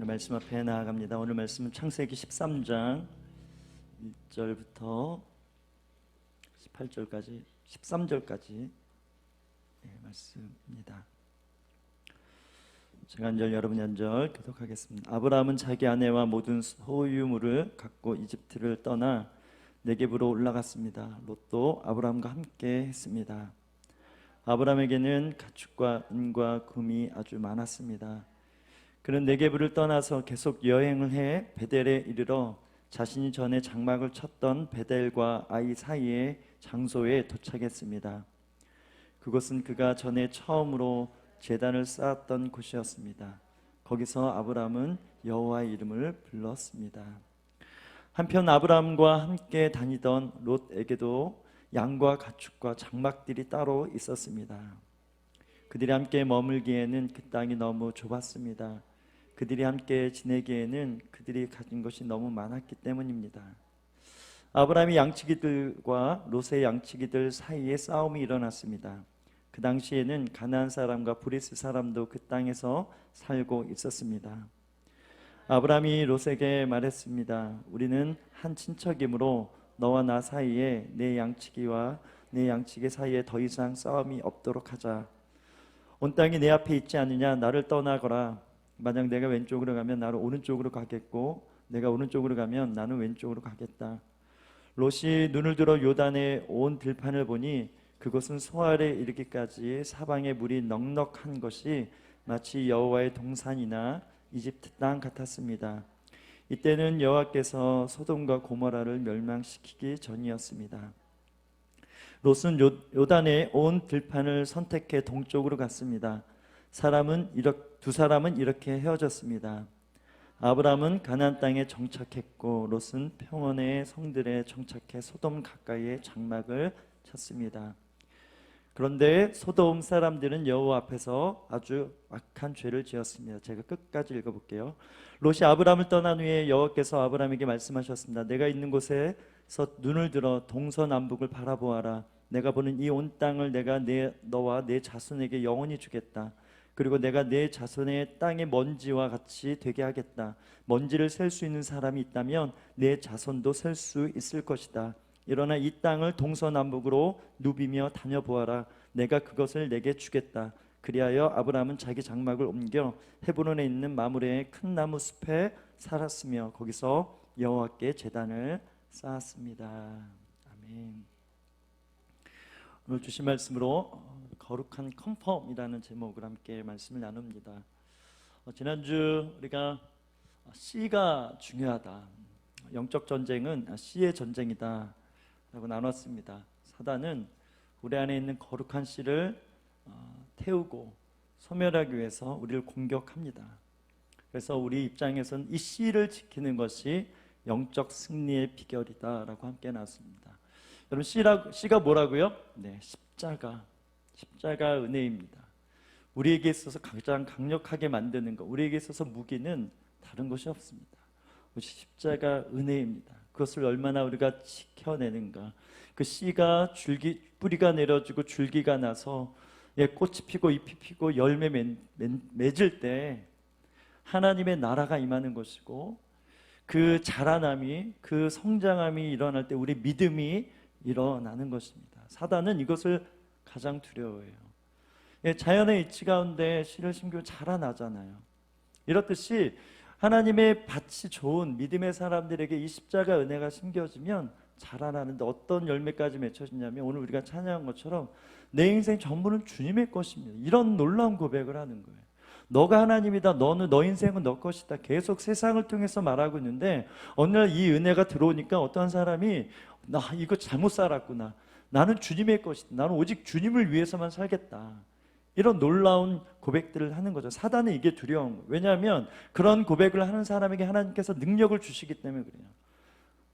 오늘 말씀 앞에 나아갑니다. 오늘 말씀은 창세기 13장 1절부터 18절까지 13절까지 말씀입니다. 제가 한 절, 여러분이 한 절 교독하겠습니다. 아브라함은 자기 아내와 모든 소유물을 갖고 이집트를 떠나 네겝으로 올라갔습니다. 롯도 아브라함과 함께 했습니다. 아브라함에게는 가축과 은과 금이 아주 많았습니다. 그는 네겝을 떠나서 계속 여행을 해 베델에 이르러 자신이 전에 장막을 쳤던 베델과 아이 사이의 장소에 도착했습니다. 그곳은 그가 전에 처음으로 제단을 쌓았던 곳이었습니다. 거기서 아브라함은 여호와의 이름을 불렀습니다. 한편 아브라함과 함께 다니던 롯에게도 양과 가축과 장막들이 따로 있었습니다. 그들이 함께 머물기에는 그 땅이 너무 좁았습니다. 그들이 함께 지내기에는 그들이 가진 것이 너무 많았기 때문입니다. 아브라함의 양치기들과 롯의 양치기들 사이에 싸움이 일어났습니다. 그 당시에는 가나안 사람과 브리스 사람도 그 땅에서 살고 있었습니다. 아브라함이 롯에게 말했습니다. 우리는 한 친척이므로 너와 나 사이에 내 양치기와 내 양치기 사이에 더 이상 싸움이 없도록 하자. 온 땅이 내 앞에 있지 않느냐. 나를 떠나거라. 만약 내가 왼쪽으로 가면 나는 오른쪽으로 가겠고 내가 오른쪽으로 가면 나는 왼쪽으로 가겠다. 롯이 눈을 들어 요단의 온 들판을 보니 그곳은 소알에 이르기까지 사방에 물이 넉넉한 것이 마치 여호와의 동산이나 이집트 땅 같았습니다. 이때는 여호와께서 소돔과 고모라를 멸망시키기 전이었습니다. 롯은 요단의 온 들판을 선택해 동쪽으로 갔습니다. 두 사람은 이렇게 헤어졌습니다. 아브라함은 가나안 땅에 정착했고 롯은 평원의 성들에 정착해 소돔 가까이에 장막을 쳤습니다. 그런데 소돔 사람들은 여호와 앞에서 아주 악한 죄를 지었습니다. 제가 끝까지 읽어볼게요. 롯이 아브라함을 떠난 후에 여호와께서 아브라함에게 말씀하셨습니다. 내가 있는 곳에서 눈을 들어 동서남북을 바라보아라. 내가 보는 이 온 땅을 내가 너와 내 자손에게 영원히 주겠다. 그리고 내가 내 자손의 땅의 먼지와 같이 되게 하겠다. 먼지를 셀 수 있는 사람이 있다면 내 자손도 셀 수 있을 것이다. 일어나 이 땅을 동서남북으로 누비며 다녀보아라. 내가 그것을 내게 주겠다. 그리하여 아브라함은 자기 장막을 옮겨 헤브론에 있는 마므레의 큰 나무 숲에 살았으며 거기서 여호와께 제단을 쌓았습니다. 아멘. 오늘 주신 말씀으로 거룩한 컨펌이라는 제목을 함께 말씀을 나눕니다. 지난주 우리가 씨가 중요하다, 영적 전쟁은 씨의 전쟁이다 라고 나눴습니다. 사단은 우리 안에 있는 거룩한 씨를 태우고 소멸하기 위해서 우리를 공격합니다. 그래서 우리 입장에서는 이 씨를 지키는 것이 영적 승리의 비결이다 라고 함께 나눴습니다. 여러분, 씨가 뭐라고요? 네, 십자가 은혜입니다. 우리에게 있어서 가장 강력하게 만드는 것, 우리에게 있어서 무기는 다른 것이 없습니다. 십자가 은혜입니다. 그것을 얼마나 우리가 지켜내는가. 그 씨가 뿌리가 내려지고 줄기가 나서 꽃이 피고 잎이 피고 열매 맺을 때 하나님의 나라가 임하는 것이고, 그 자라남이, 그 성장함이 일어날 때 우리 믿음이 일어나는 것입니다. 사단은 이것을 가장 두려워해요. 자연의 이치 가운데 씨를 심기면 자라나잖아요. 이렇듯이 하나님의 밭이 좋은 믿음의 사람들에게 이 십자가 은혜가 심겨지면 자라나는데 어떤 열매까지 맺혀지냐면, 오늘 우리가 찬양한 것처럼 내 인생 전부는 주님의 것입니다. 이런 놀라운 고백을 하는 거예요. 너가 하나님이다. 너 인생은 너 것이다. 계속 세상을 통해서 말하고 있는데, 어느 날 이 은혜가 들어오니까 어떠한 사람이 나 이거 잘못 살았구나. 나는 주님의 것이다. 나는 오직 주님을 위해서만 살겠다. 이런 놀라운 고백들을 하는 거죠. 사단은 이게 두려운 거예요. 왜냐하면 그런 고백을 하는 사람에게 하나님께서 능력을 주시기 때문에 그래요.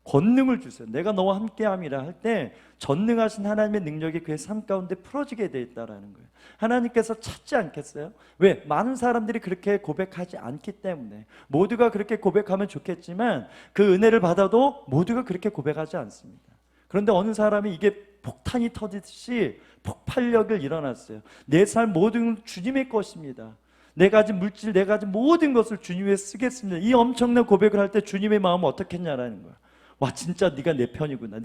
권능을 주세요. 내가 너와 함께함이라 할 때 전능하신 하나님의 능력이 그의 삶 가운데 풀어지게 되어 있다는 거예요. 하나님께서 찾지 않겠어요? 왜? 많은 사람들이 그렇게 고백하지 않기 때문에. 모두가 그렇게 고백하면 좋겠지만 그 은혜를 받아도 모두가 그렇게 고백하지 않습니다. 그런데 어느 사람이 이게 폭탄이 터지듯이 폭발력을 일어났어요. 내 삶 모든 주님의 것입니다. 내 가진 물질, 내 가진 모든 것을 주님 위해 쓰겠습니다. 이 엄청난 고백을 할 때 주님의 마음은 어떻겠냐라는 거야. 와, 진짜 네가 내 편이구나.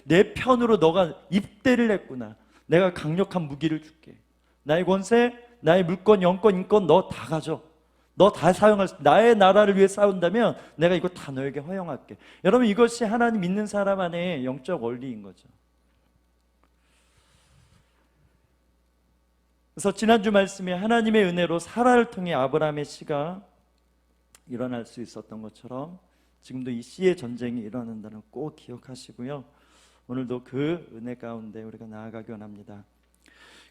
내 편으로 너가 입대를 했구나. 내가 강력한 무기를 줄게. 나의 권세, 나의 물권, 영권, 인권 너 다 가져. 너 다 사용할 수, 나의 나라를 위해 싸운다면 내가 이거 다 너에게 허용할게. 여러분, 이것이 하나님 믿는 사람 안에 영적 원리인 거죠. 그래서 지난주 말씀에 하나님의 은혜로 사라를 통해 아브라함의 씨가 일어날 수 있었던 것처럼 지금도 이 씨의 전쟁이 일어난다는 거 꼭 기억하시고요. 오늘도 그 은혜 가운데 우리가 나아가기 원합니다.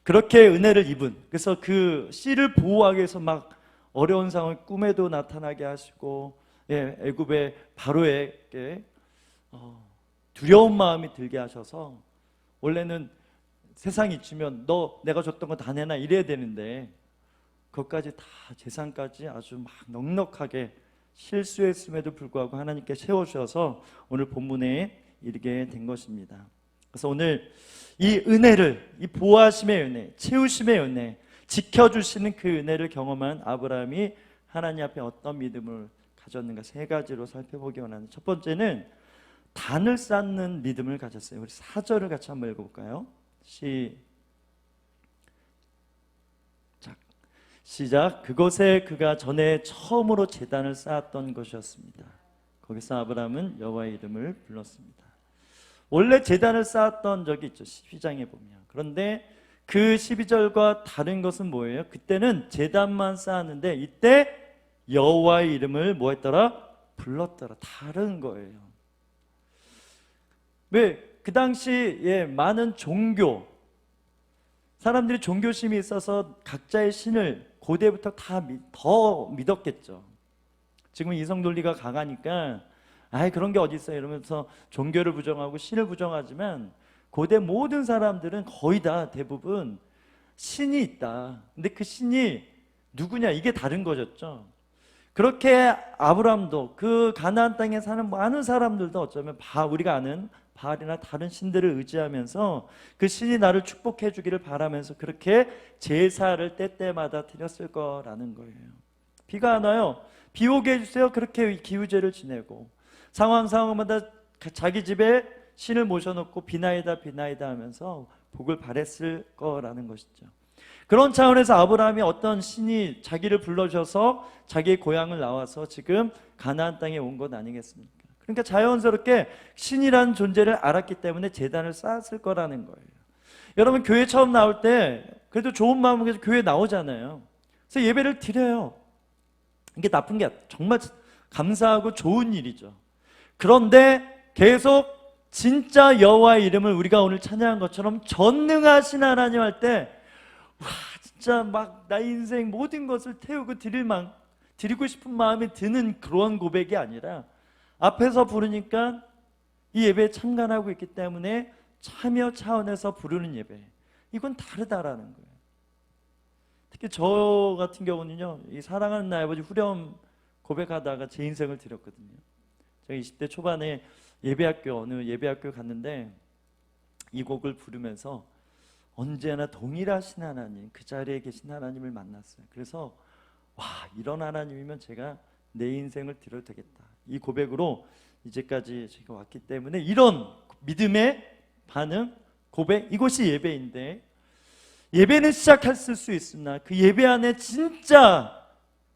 그렇게 은혜를 입은, 그래서 그 씨를 보호하기 위해서 막 어려운 상황 꿈에도 나타나게 하시고, 애굽의 바로에게 두려운 마음이 들게 하셔서, 원래는 세상이 주면 너 내가 줬던 거 다 내놔 이래야 되는데 그것까지 다 재산까지 아주 막 넉넉하게 실수했음에도 불구하고 하나님께 채워주셔서 오늘 본문에 이르게 된 것입니다. 그래서 오늘 이 은혜를, 이 보호하심의 은혜, 채우심의 은혜, 지켜주시는 그 은혜를 경험한 아브라함이 하나님 앞에 어떤 믿음을 가졌는가 세 가지로 살펴보기 원하는데, 첫 번째는 단을 쌓는 믿음을 가졌어요. 우리 4절을 같이 한번 읽어볼까요? 시작. 그곳에 그가 전에 처음으로 제단을 쌓았던 것이었습니다. 거기서 아브라함은 여호와의 이름을 불렀습니다. 원래 제단을 쌓았던 적이 있죠, 12장에 보면. 그런데 그 12절과 다른 것은 뭐예요? 그때는 제단만 쌓았는데 이때 여호와의 이름을 뭐 했더라? 불렀더라. 다른 거예요. 왜? 그 당시에 많은 종교, 사람들이 종교심이 있어서 각자의 신을 고대부터 더 믿었겠죠. 지금은 이성 논리가 강하니까 그런 게 어디 있어요 이러면서 종교를 부정하고 신을 부정하지만, 고대 모든 사람들은 거의 다 대부분 신이 있다. 근데 그 신이 누구냐, 이게 다른 거였죠. 그렇게 아브라함도 그 가나안 땅에 사는 많은 사람들도 어쩌면 우리가 아는 바알이나 다른 신들을 의지하면서 그 신이 나를 축복해 주기를 바라면서 그렇게 제사를 때때마다 드렸을 거라는 거예요. 비가 안 와요, 비 오게 해주세요. 그렇게 기우제를 지내고, 상황마다 자기 집에 신을 모셔놓고 비나이다 하면서 복을 바랬을 거라는 것이죠. 그런 차원에서 아브라함이 어떤 신이 자기를 불러주셔서 자기의 고향을 나와서 지금 가나안 땅에 온 것 아니겠습니까? 그러니까 자연스럽게 신이라는 존재를 알았기 때문에 제단을 쌓았을 거라는 거예요. 여러분, 교회 처음 나올 때 그래도 좋은 마음으로 교회 나오잖아요. 그래서 예배를 드려요. 이게 나쁜 게 정말 감사하고 좋은 일이죠. 그런데 계속 진짜 여호와의 이름을 우리가 오늘 찬양한 것처럼 전능하신 하나님 할 때, 와, 진짜 막 나의 인생 모든 것을 태우고 드리고 싶은 마음이 드는 그런 고백이 아니라, 앞에서 부르니까 이 예배에 참관하고 있기 때문에 참여 차원에서 부르는 예배, 이건 다르다라는 거예요. 특히 저 같은 경우는요, 이 사랑하는 나의 아버지 후렴 고백하다가 제 인생을 드렸거든요. 제가 20대 초반에 어느 예배학교 갔는데 이 곡을 부르면서 언제나 동일하신 하나님, 그 자리에 계신 하나님을 만났어요. 그래서 와, 이런 하나님이면 제가 내 인생을 드려도 되겠다, 이 고백으로 이제까지 제가 왔기 때문에, 이런 믿음의 반응, 고백, 이것이 예배인데, 예배는 시작했을 수 있으나 그 예배 안에 진짜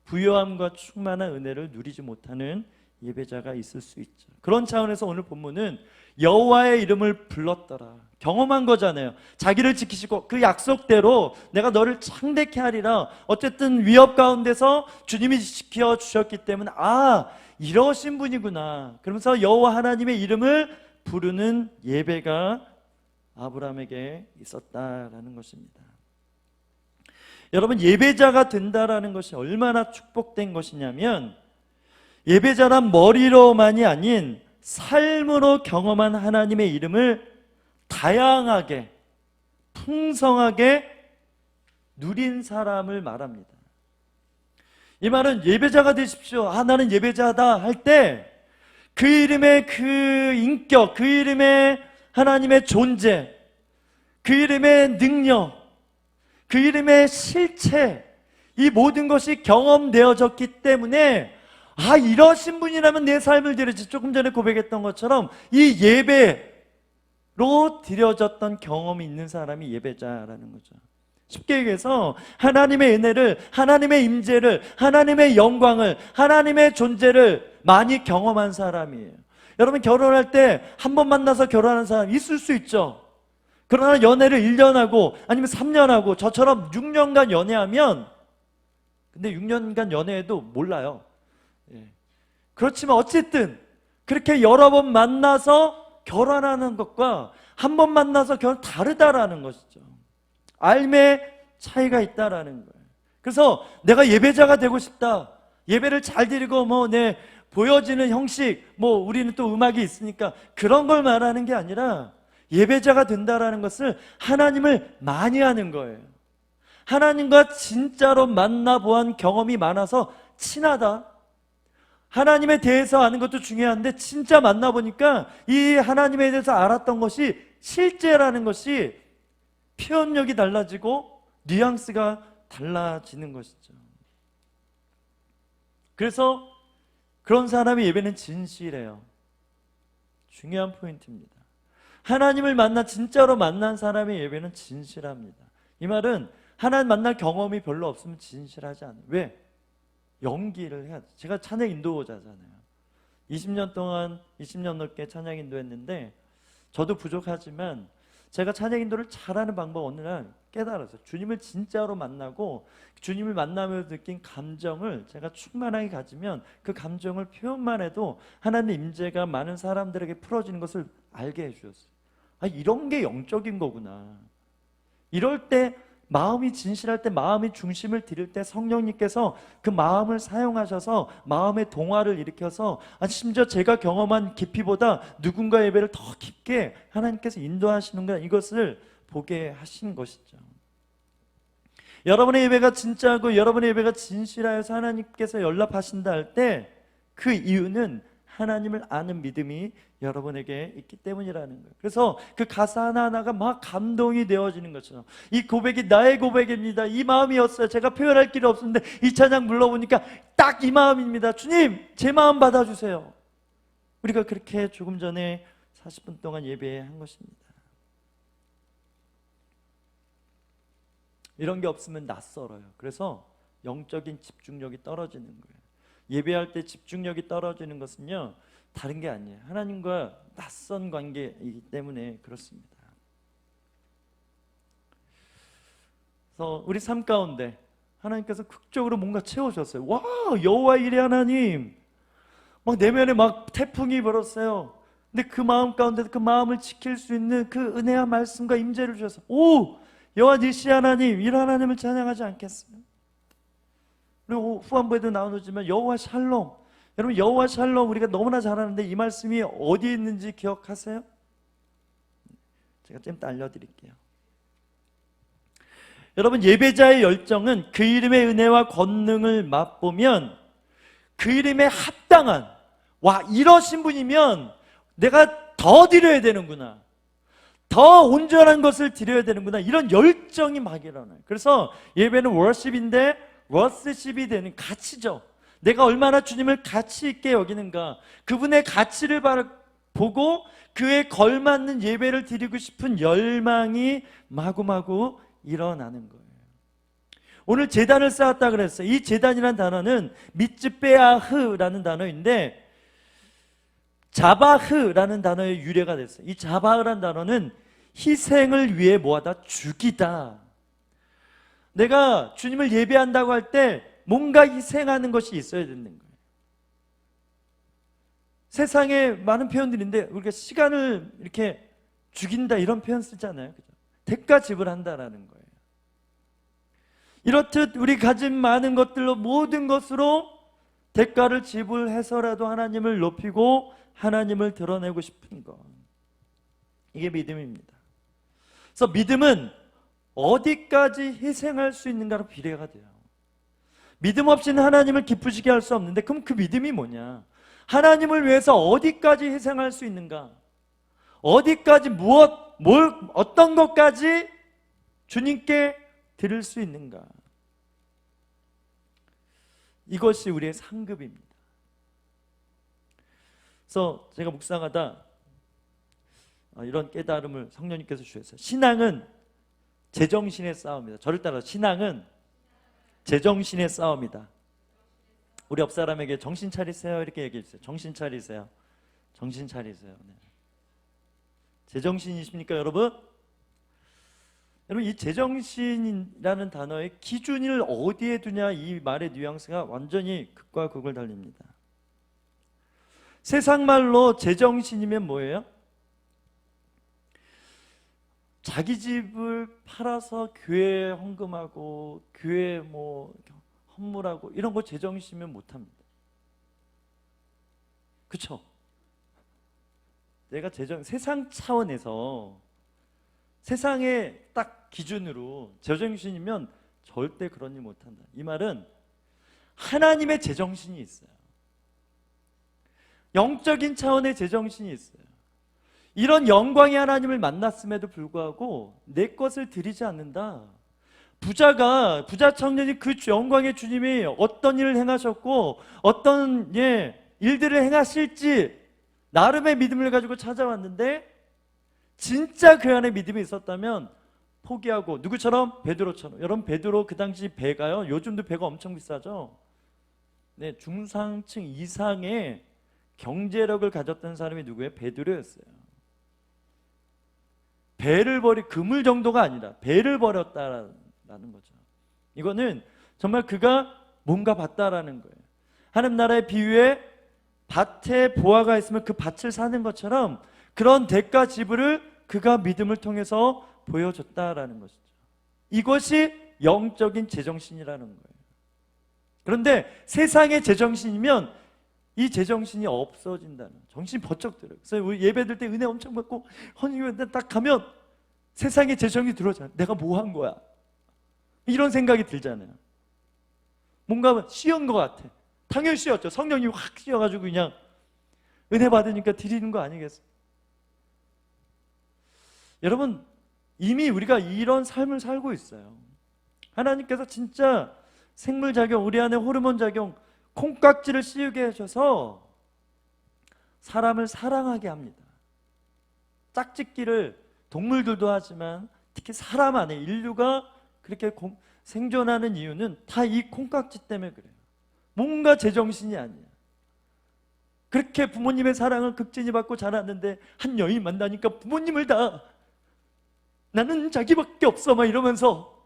부요함과 충만한 은혜를 누리지 못하는 예배자가 있을 수 있죠. 그런 차원에서 오늘 본문은 여호와의 이름을 불렀더라, 경험한 거잖아요. 자기를 지키시고 그 약속대로 내가 너를 창대케 하리라. 어쨌든 위협 가운데서 주님이 지켜주셨기 때문에 이러신 분이구나, 그러면서 여호와 하나님의 이름을 부르는 예배가 아브라함에게 있었다라는 것입니다. 여러분, 예배자가 된다라는 것이 얼마나 축복된 것이냐면, 예배자란 머리로만이 아닌 삶으로 경험한 하나님의 이름을 다양하게 풍성하게 누린 사람을 말합니다. 이 말은 예배자가 되십시오, 나는 예배자다 할 때 그 이름의 그 인격, 그 이름의 하나님의 존재, 그 이름의 능력, 그 이름의 실체, 이 모든 것이 경험되어졌기 때문에 이러신 분이라면 내 삶을 드려야지. 조금 전에 고백했던 것처럼 이 예배로 드려졌던 경험이 있는 사람이 예배자라는 거죠. 쉽게 얘기해서 하나님의 은혜를, 하나님의 임재를, 하나님의 영광을, 하나님의 존재를 많이 경험한 사람이에요. 여러분, 결혼할 때 한 번 만나서 결혼하는 사람 있을 수 있죠. 그러나 연애를 1년 하고 아니면 3년 하고 저처럼 6년간 연애하면, 근데 6년간 연애해도 몰라요. 그렇지만 어쨌든 그렇게 여러 번 만나서 결혼하는 것과 한 번 만나서 결혼 다르다라는 것이죠. 삶의 차이가 있다라는 거예요. 그래서 내가 예배자가 되고 싶다, 예배를 잘 드리고 보여지는 형식, 우리는 또 음악이 있으니까 그런 걸 말하는 게 아니라, 예배자가 된다라는 것을 하나님을 많이 하는 거예요. 하나님과 진짜로 만나보한 경험이 많아서 친하다. 하나님에 대해서 아는 것도 중요한데 진짜 만나보니까 이 하나님에 대해서 알았던 것이 실제라는 것이 표현력이 달라지고 뉘앙스가 달라지는 것이죠. 그래서 그런 사람의 예배는 진실해요. 중요한 포인트입니다. 하나님을 진짜로 만난 사람의 예배는 진실합니다. 이 말은 하나님 만날 경험이 별로 없으면 진실하지 않아요. 왜? 연기를 해야 돼. 제가 찬양 인도자잖아요. 20년 넘게 찬양 인도했는데 저도 부족하지만 제가 찬양 인도를 잘하는 방법 어느 날 깨달았어요. 주님을 진짜로 만나고 주님을 만나면서 느낀 감정을 제가 충만하게 가지면 그 감정을 표현만 해도 하나님의 임재가 많은 사람들에게 풀어지는 것을 알게 해주셨어요. 이런 게 영적인 거구나. 이럴 때, 마음이 진실할 때, 마음이 중심을 드릴 때 성령님께서 그 마음을 사용하셔서 마음의 동화를 일으켜서 심지어 제가 경험한 깊이보다 누군가의 예배를 더 깊게 하나님께서 인도하시는구나, 이것을 보게 하신 것이죠. 여러분의 예배가 진짜고 여러분의 예배가 진실하여서 하나님께서 연락하신다 할 때 그 이유는 하나님을 아는 믿음이 여러분에게 있기 때문이라는 거예요. 그래서 그 가사 하나하나가 막 감동이 되어지는 것처럼, 이 고백이 나의 고백입니다, 이 마음이었어요. 제가 표현할 길이 없었는데 이 찬양 불러보니까 딱 이 마음입니다. 주님, 제 마음 받아주세요. 우리가 그렇게 조금 전에 40분 동안 예배한 것입니다. 이런 게 없으면 낯설어요. 그래서 영적인 집중력이 떨어지는 거예요. 예배할 때 집중력이 떨어지는 것은요, 다른 게 아니에요. 하나님과 낯선 관계이기 때문에 그렇습니다. 그래서 우리 삶 가운데 하나님께서 극적으로 뭔가 채워줬어요. 와, 여호와 이레 하나님, 막 내면에 막 태풍이 불었어요. 근데 그 마음 가운데 그 마음을 지킬 수 있는 그 은혜와 말씀과 임재를 주셔서, 오, 여호와 니시 하나님, 이런 하나님을 찬양하지 않겠어요? 그리고 후반부에도 나오지만 여호와 샬롬, 여러분 여호와 샬롬 우리가 너무나 잘 아는데 이 말씀이 어디에 있는지 기억하세요? 제가 좀 알려드릴게요. 여러분, 예배자의 열정은 그 이름의 은혜와 권능을 맛보면 그 이름에 합당한, 와, 이러신 분이면 내가 더 드려야 되는구나, 더 온전한 것을 드려야 되는구나, 이런 열정이 막 일어나요. 그래서 예배는 워십인데 워십이 되는 가치죠. 내가 얼마나 주님을 가치 있게 여기는가, 그분의 가치를 보고 그에 걸맞는 예배를 드리고 싶은 열망이 마구마구 일어나는 거예요. 오늘 제단을 쌓았다 그랬어요. 이 제단이라는 단어는 미츠베아흐라는 단어인데 자바흐라는 단어의 유래가 됐어요. 이 자바흐라는 단어는 희생을 위해 뭐하다, 죽이다. 내가 주님을 예배한다고 할 때 뭔가 희생하는 것이 있어야 되는 거예요. 세상에 많은 표현들인데 우리가 시간을 이렇게 죽인다, 이런 표현 쓰잖아요. 그죠? 대가 지불한다라는 거예요. 이렇듯 우리 가진 많은 것들로, 모든 것으로 대가를 지불해서라도 하나님을 높이고 하나님을 드러내고 싶은 것, 이게 믿음입니다. 그래서 믿음은 어디까지 희생할 수 있는가로 비례가 돼요. 믿음 없이는 하나님을 기쁘시게 할 수 없는데, 그럼 그 믿음이 뭐냐? 하나님을 위해서 어디까지 희생할 수 있는가? 어디까지 어떤 것까지 주님께 드릴 수 있는가? 이것이 우리의 상급입니다. 그래서 제가 묵상하다 이런 깨달음을 성령님께서 주셨어요. 신앙은 제정신의 싸움이다. 저를 따라 신앙은 제정신의 싸움이다. 우리 옆 사람에게 정신 차리세요 이렇게 얘기해 주세요. 정신 차리세요. 정신 차리세요. 네. 제정신이십니까 여러분? 여러분, 이 제정신이라는 단어의 기준을 어디에 두냐, 이 말의 뉘앙스가 완전히 극과 극을 달립니다. 세상 말로 제정신이면 뭐예요? 자기 집을 팔아서 교회에 헌금하고 교회에 뭐 헌물하고 이런 거 제정신이면 못합니다. 그렇죠? 내가 세상 차원에서 세상의 딱 기준으로 제정신이면 절대 그런 일 못한다. 이 말은 하나님의 제정신이 있어요. 영적인 차원의 제정신이 있어요. 이런 영광의 하나님을 만났음에도 불구하고 내 것을 드리지 않는다. 부자 청년이 그 영광의 주님이 어떤 일을 행하셨고 어떤 일들을 행하실지 나름의 믿음을 가지고 찾아왔는데 진짜 그 안에 믿음이 있었다면 포기하고, 누구처럼? 베드로처럼. 여러분, 베드로 그 당시 배가요, 요즘도 배가 엄청 비싸죠. 네, 중상층 이상의 경제력을 가졌던 사람이 누구예요? 베드로였어요. 배를 금을 정도가 아니라 배를 버렸다라는 거죠. 이거는 정말 그가 뭔가 봤다라는 거예요. 하나님 나라의 비유에 밭에 보화가 있으면 그 밭을 사는 것처럼 그런 대가 지불을 그가 믿음을 통해서 보여줬다라는 것이죠. 이것이 영적인 제정신이라는 거예요. 그런데 세상의 제정신이면 이 제정신이 없어진다는, 정신이 번쩍 들어요. 그래서 우리 예배들 때 은혜 엄청 받고 헌금에 딱 가면 세상의 제정이 들어오잖아요. 내가 뭐 한 거야? 이런 생각이 들잖아요. 뭔가 씌운 것 같아. 당연히 씌웠죠. 성령이 확 씌워가지고 그냥 은혜 받으니까 드리는 거 아니겠어요? 여러분, 이미 우리가 이런 삶을 살고 있어요. 하나님께서 진짜 생물작용, 우리 안에 호르몬작용, 콩깍지를 씌우게 하셔서 사람을 사랑하게 합니다. 짝짓기를 동물들도 하지만 특히 사람 안에 인류가 그렇게 생존하는 이유는 다 이 콩깍지 때문에 그래요. 뭔가 제정신이 아니야. 그렇게 부모님의 사랑을 극진히 받고 자랐는데 한 여인 만나니까 부모님을 다 나는 자기밖에 없어 막 이러면서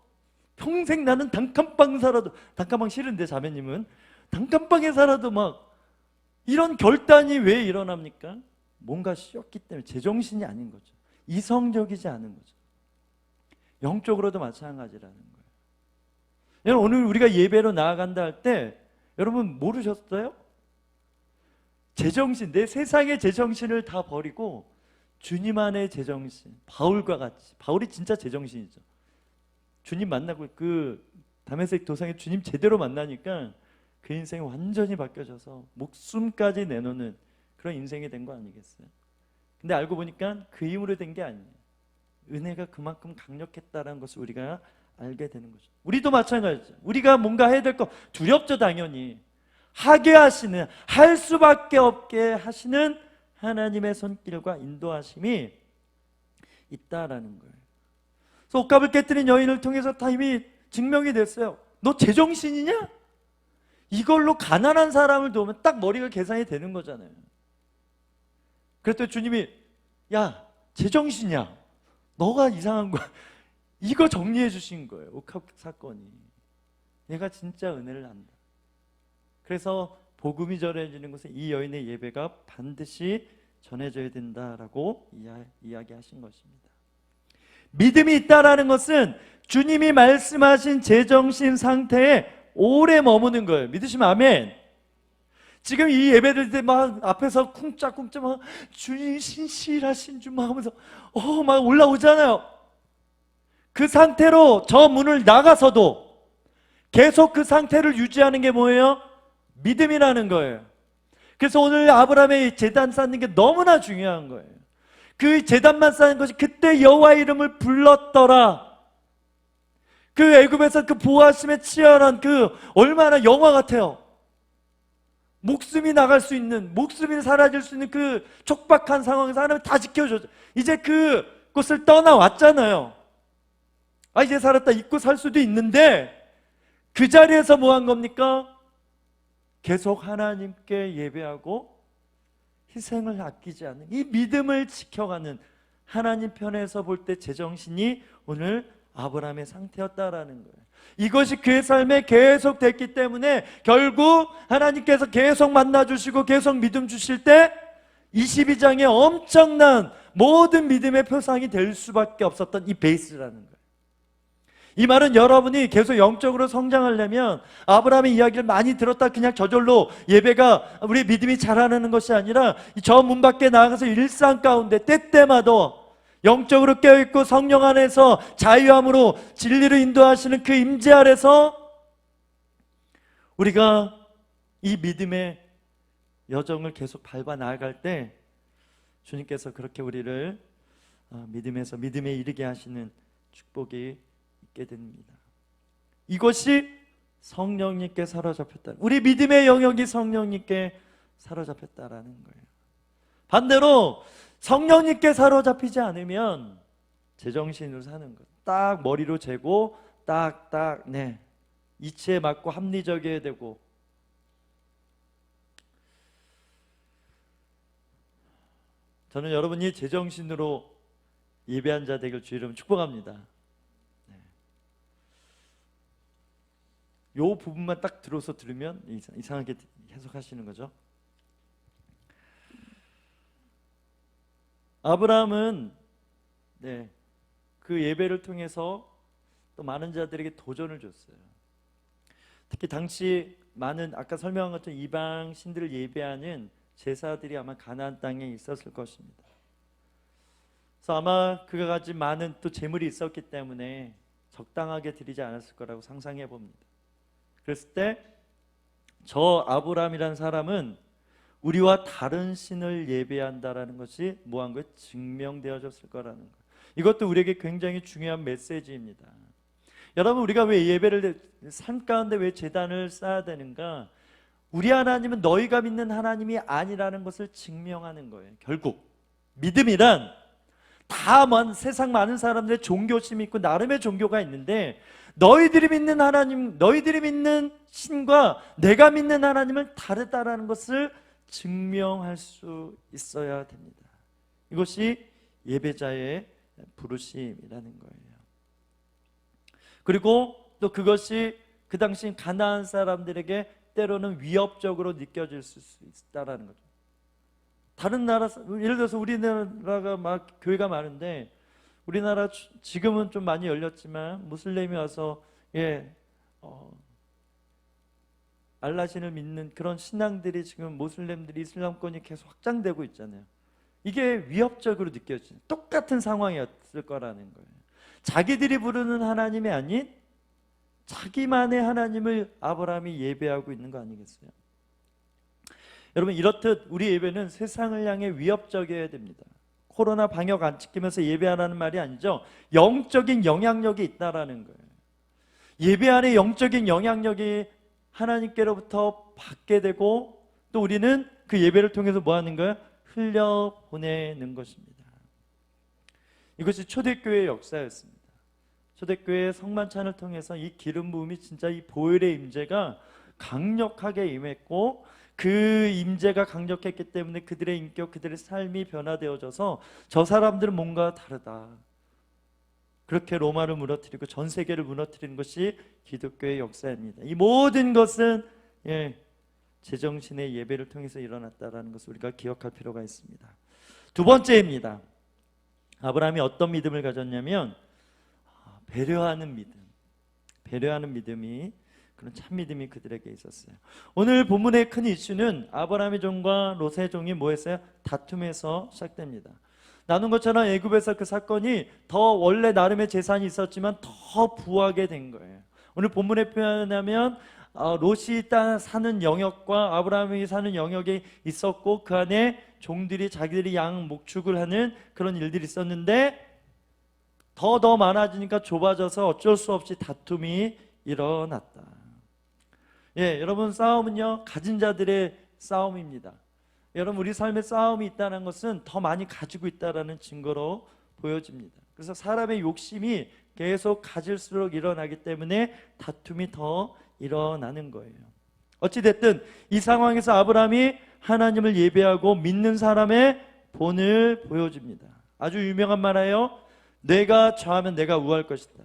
평생 나는 단칸방 살아도, 단칸방 싫은데 자매님은 단칸방에 살아도 막 이런 결단이 왜 일어납니까? 뭔가 씌었기 때문에 제정신이 아닌 거죠. 이성적이지 않은 거죠. 영적으로도 마찬가지라는 거예요. 여러분, 오늘 우리가 예배로 나아간다 할 때 여러분 모르셨어요? 제정신, 내 세상의 제정신을 다 버리고 주님 안의 제정신, 바울과 같이. 바울이 진짜 제정신이죠. 주님 만나고 그 다메섹 도상에 주님 제대로 만나니까 그 인생이 완전히 바뀌어져서 목숨까지 내놓는 그런 인생이 된 거 아니겠어요? 근데 알고 보니까 그 힘으로 된 게 아니에요. 은혜가 그만큼 강력했다는 것을 우리가 알게 되는 거죠. 우리도 마찬가지죠. 우리가 뭔가 해야 될 거 두렵죠, 당연히. 하게 하시는, 할 수밖에 없게 하시는 하나님의 손길과 인도하심이 있다라는 거예요. 그래서 옷값을 깨뜨린 여인을 통해서 다 이미 증명이 됐어요. 너 제정신이냐? 이걸로 가난한 사람을 도우면 딱 머리가 계산이 되는 거잖아요. 그랬더니 주님이, 야, 제정신이야. 너가 이상한 거야. 이거 정리해 주신 거예요. 옷값 사건이. 내가 진짜 은혜를 안다. 그래서 복음이 전해지는 곳에 이 여인의 예배가 반드시 전해져야 된다라고 이야기하신 것입니다. 믿음이 있다라는 것은 주님이 말씀하신 제정신 상태에 오래 머무는 거예요. 믿으시면 아멘. 지금 이 예배들 때 막 앞에서 쿵짝쿵짝 막 주님 신실하신 주 막 하면서 막 올라오잖아요. 그 상태로 저 문을 나가서도 계속 그 상태를 유지하는 게 뭐예요? 믿음이라는 거예요. 그래서 오늘 아브라함의 제단 쌓는 게 너무나 중요한 거예요. 그 제단만 쌓는 것이 그때 여호와의 이름을 불렀더라. 그 애굽에서 그 보호하심에 치열한 그 얼마나 영화 같아요. 목숨이 나갈 수 있는, 목숨이 사라질 수 있는 그 촉박한 상황에서 하나님 다 지켜줬죠. 이제 그곳을 떠나왔잖아요. 이제 살았다, 잊고 살 수도 있는데 그 자리에서 뭐 한 겁니까? 계속 하나님께 예배하고 희생을 아끼지 않는 이 믿음을 지켜가는, 하나님 편에서 볼 때 제정신이 오늘 아브라함의 상태였다라는 거예요. 이것이 그의 삶에 계속 됐기 때문에 결국 하나님께서 계속 만나주시고 계속 믿음 주실 때 22장에 엄청난 모든 믿음의 표상이 될 수밖에 없었던 이 베이스라는 거예요. 이 말은 여러분이 계속 영적으로 성장하려면 아브라함의 이야기를 많이 들었다 그냥 저절로 예배가 우리 믿음이 자라나는 것이 아니라 저 문 밖에 나가서 일상 가운데 때때마다 영적으로 깨어있고 성령 안에서 자유함으로 진리로 인도하시는 그 임재 아래서 우리가 이 믿음의 여정을 계속 밟아 나아갈 때 주님께서 그렇게 우리를 믿음에서 믿음에 이르게 하시는 축복이 있게 됩니다. 이것이 성령님께 사로잡혔다. 우리 믿음의 영역이 성령님께 사로잡혔다라는 거예요. 반대로 성령님께 사로잡히지 않으면 제정신으로 사는 것, 딱 머리로 재고 딱딱 이치에 맞고 합리적이어야 되고, 저는 여러분이 제정신으로 예배한 자 되길 주 이름 축복합니다. 요 부분만 딱 들어서 들으면 이상하게 해석하시는 거죠. 아브라함은 그 예배를 통해서 또 많은 자들에게 도전을 줬어요. 특히 당시 많은 아까 설명한 것처럼 이방 신들을 예배하는 제사들이 아마 가나안 땅에 있었을 것입니다. 그래서 아마 그가 가진 많은 또 재물이 있었기 때문에 적당하게 드리지 않았을 거라고 상상해 봅니다. 그랬을 때 저 아브라함이라는 사람은 우리와 다른 신을 예배한다라는 것이 뭐한 거예요? 증명되어졌을 거라는 거예요. 이것도 우리에게 굉장히 중요한 메시지입니다. 여러분, 우리가 왜 예배를 삶 가운데 왜 제단을 쌓아야 되는가? 우리 하나님은 너희가 믿는 하나님이 아니라는 것을 증명하는 거예요. 결국 믿음이란 세상 많은 사람들의 종교심이 있고 나름의 종교가 있는데 너희들이 믿는 하나님, 너희들이 믿는 신과 내가 믿는 하나님은 다르다라는 것을 증명할 수 있어야 됩니다. 이것이 예배자의 부르심이라는 거예요. 그리고 또 그것이 그 당시 가나안 사람들에게 때로는 위협적으로 느껴질 수 있다라는 거죠. 다른 나라, 예를 들어서 우리나라가 막 교회가 많은데 우리나라 지금은 좀 많이 열렸지만 무슬림이 와서 알라신을 믿는 그런 신앙들이 지금 모슬렘들이 이슬람권이 계속 확장되고 있잖아요. 이게 위협적으로 느껴지는 똑같은 상황이었을 거라는 거예요. 자기들이 부르는 하나님이 아닌 자기만의 하나님을 아브라함이 예배하고 있는 거 아니겠어요? 여러분, 이렇듯 우리 예배는 세상을 향해 위협적이어야 됩니다. 코로나 방역 안 지키면서 예배하라는 말이 아니죠. 영적인 영향력이 있다라는 거예요. 예배 안에 영적인 영향력이 하나님께로부터 받게 되고 또 우리는 그 예배를 통해서 뭐 하는 거예요? 흘려보내는 것입니다. 이것이 초대교회의 역사였습니다. 초대교회의 성만찬을 통해서 이 기름 부음이 진짜 이 보혈의 임재가 강력하게 임했고 그 임재가 강력했기 때문에 그들의 인격, 그들의 삶이 변화되어져서 저 사람들은 뭔가 다르다. 그렇게 로마를 무너뜨리고 전 세계를 무너뜨리는 것이 기독교의 역사입니다. 이 모든 것은 제정신의 예배를 통해서 일어났다는 것을 우리가 기억할 필요가 있습니다. 두 번째입니다. 아브라함이 어떤 믿음을 가졌냐면 배려하는 믿음. 배려하는 믿음이, 그런 참 믿음이 그들에게 있었어요. 오늘 본문의 큰 이슈는 아브라함의 종과 롯의 종이 뭐 했어요? 다툼에서 시작됩니다. 나눈 것처럼 애굽에서 그 사건이 더 원래 나름의 재산이 있었지만 더 부하게 된 거예요. 오늘 본문에 표현하면 롯이 사는 영역과 아브라함이 사는 영역이 있었고 그 안에 종들이 자기들이 양 목축을 하는 그런 일들이 있었는데 더 많아지니까 좁아져서 어쩔 수 없이 다툼이 일어났다. 여러분, 싸움은요 가진 자들의 싸움입니다. 여러분, 우리 삶에 싸움이 있다는 것은 더 많이 가지고 있다는 증거로 보여집니다. 그래서 사람의 욕심이 계속 가질수록 일어나기 때문에 다툼이 더 일어나는 거예요. 어찌됐든 이 상황에서 아브라함이 하나님을 예배하고 믿는 사람의 본을 보여줍니다. 아주 유명한 말이에요. 내가 좌하면 내가 우할 것이다.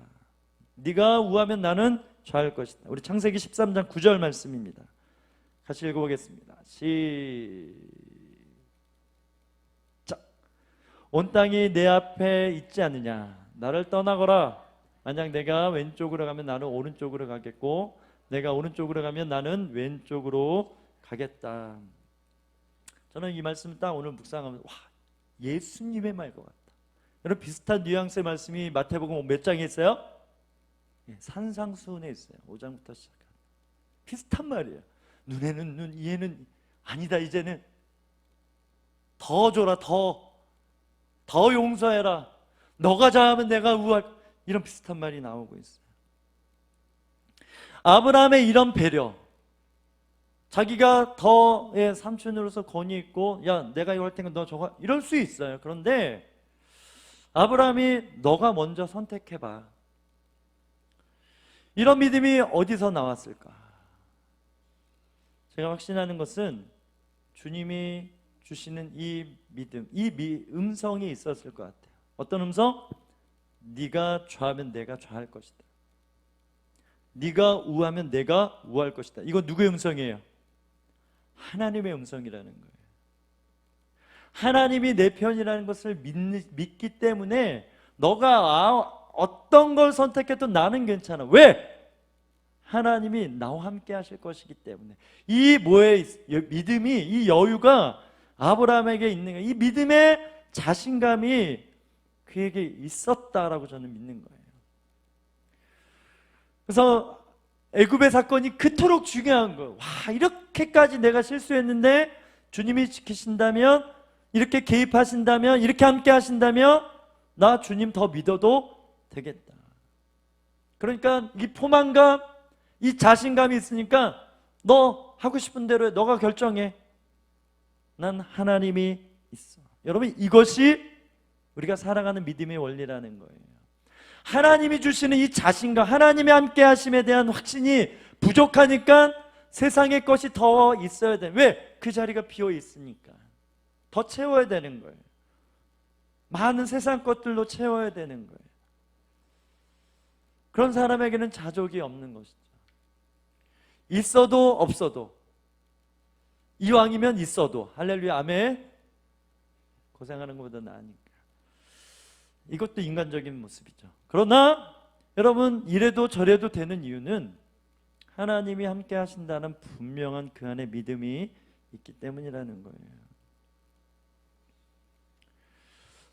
네가 우하면 나는 좌할 것이다. 우리 창세기 13장 9절 말씀입니다. 같이 읽어보겠습니다. 시작. 온 땅이 내 앞에 있지 않느냐. 나를 떠나거라. 만약 내가 왼쪽으로 가면 나는 오른쪽으로 가겠고, 내가 오른쪽으로 가면 나는 왼쪽으로 가겠다. 저는 이 말씀을 딱 오늘 묵상하면서 와, 예수님의 말 것 같다. 여러분, 비슷한 뉘앙스의 말씀이 마태복음 몇 장에 있어요? 산상수훈에 있어요. 5장부터 시작합니다. 비슷한 말이에요. 눈에는 눈, 이에는 아니다. 이제는 더 줘라. 더 용서해라. 너가 자하면 내가 우할. 이런 비슷한 말이 나오고 있어요. 아브라함의 이런 배려, 자기가 더 삼촌으로서 권위 있고, 야 내가 이거 할 테니까 너 저거, 이럴 수 있어요. 그런데 아브라함이 너가 먼저 선택해봐. 이런 믿음이 어디서 나왔을까? 제가 확신하는 것은 주님이 주시는 이 믿음, 이 음성이 있었을 것 같아요. 어떤 음성? 네가 좌하면 내가 좌할 것이다. 네가 우하면 내가 우할 것이다. 이거 누구의 음성이에요? 하나님의 음성이라는 거예요. 하나님이 내 편이라는 것을 믿기 때문에 너가 어떤 걸 선택해도 나는 괜찮아. 왜? 하나님이 나와 함께 하실 것이기 때문에. 이 믿음이, 이 여유가 아브라함에게 있는 거예요. 이 믿음의 자신감이 그에게 있었다라고 저는 믿는 거예요. 그래서 애굽의 사건이 그토록 중요한 거예요. 와, 이렇게까지 내가 실수했는데 주님이 지키신다면, 이렇게 개입하신다면, 이렇게 함께 하신다면 나 주님 더 믿어도 되겠다. 그러니까 이 포만감, 이 자신감이 있으니까 너 하고 싶은 대로 해. 너가 결정해. 난 하나님이 있어. 여러분, 이것이 우리가 살아가는 믿음의 원리라는 거예요. 하나님이 주시는 이 자신감, 하나님의 함께 하심에 대한 확신이 부족하니까 세상의 것이 더 있어야 돼. 왜? 그 자리가 비어 있으니까. 더 채워야 되는 거예요. 많은 세상 것들로 채워야 되는 거예요. 그런 사람에게는 자족이 없는 것이죠. 있어도 없어도, 이왕이면 있어도, 할렐루야, 아멘. 고생하는 것보다 나으니까. 이것도 인간적인 모습이죠. 그러나 여러분, 이래도 저래도 되는 이유는 하나님이 함께 하신다는 분명한 그 안에 믿음이 있기 때문이라는 거예요.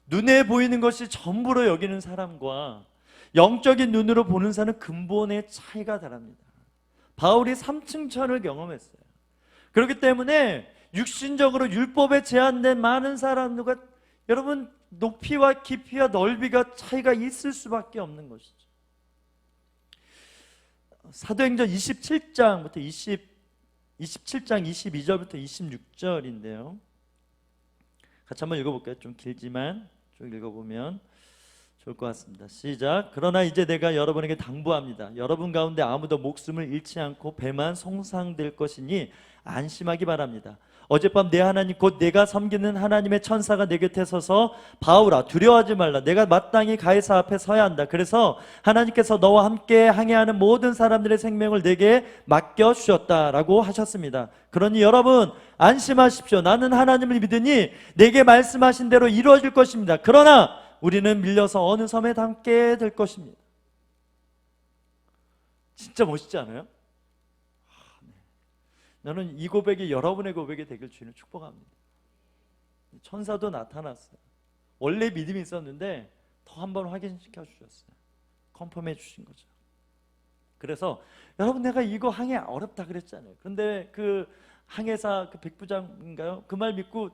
눈에 보이는 것이 전부로 여기는 사람과 영적인 눈으로 보는 사람은 근본의 차이가 다릅니다. 바울이 3층천을 경험했어요. 그렇기 때문에 육신적으로 율법에 제한된 많은 사람들과, 여러분, 높이와 깊이와 넓이가 차이가 있을 수밖에 없는 것이죠. 사도행전 27장부터 27장 22절부터 26절인데요. 같이 한번 읽어볼까요? 좀 길지만 쭉 읽어보면 좋을 것 같습니다. 시작. 그러나 이제 내가 여러분에게 당부합니다. 여러분 가운데 아무도 목숨을 잃지 않고 배만 손상될 것이니 안심하기 바랍니다. 어젯밤 내 하나님 곧 내가 섬기는 하나님의 천사가 내 곁에 서서 바울아 두려워하지 말라. 내가 마땅히 가이사 앞에 서야 한다. 그래서 하나님께서 너와 함께 항해하는 모든 사람들의 생명을 내게 맡겨주셨다라고 하셨습니다. 그러니 여러분 안심하십시오. 나는 하나님을 믿으니 내게 말씀하신 대로 이루어질 것입니다. 그러나 우리는 밀려서 어느 섬에 담게 될 것입니다. 진짜 멋있지 않아요? 저는 이 고백이 여러분의 고백이 되길 주님을 축복합니다. 천사도 나타났어요. 원래 믿음이 있었는데 더 한 번 확인시켜 주셨어요. 컨펌해 주신 거죠. 그래서 여러분, 내가 이거 항해 어렵다 그랬잖아요. 그런데 그 항해사 그 백부장인가요? 그 말 믿고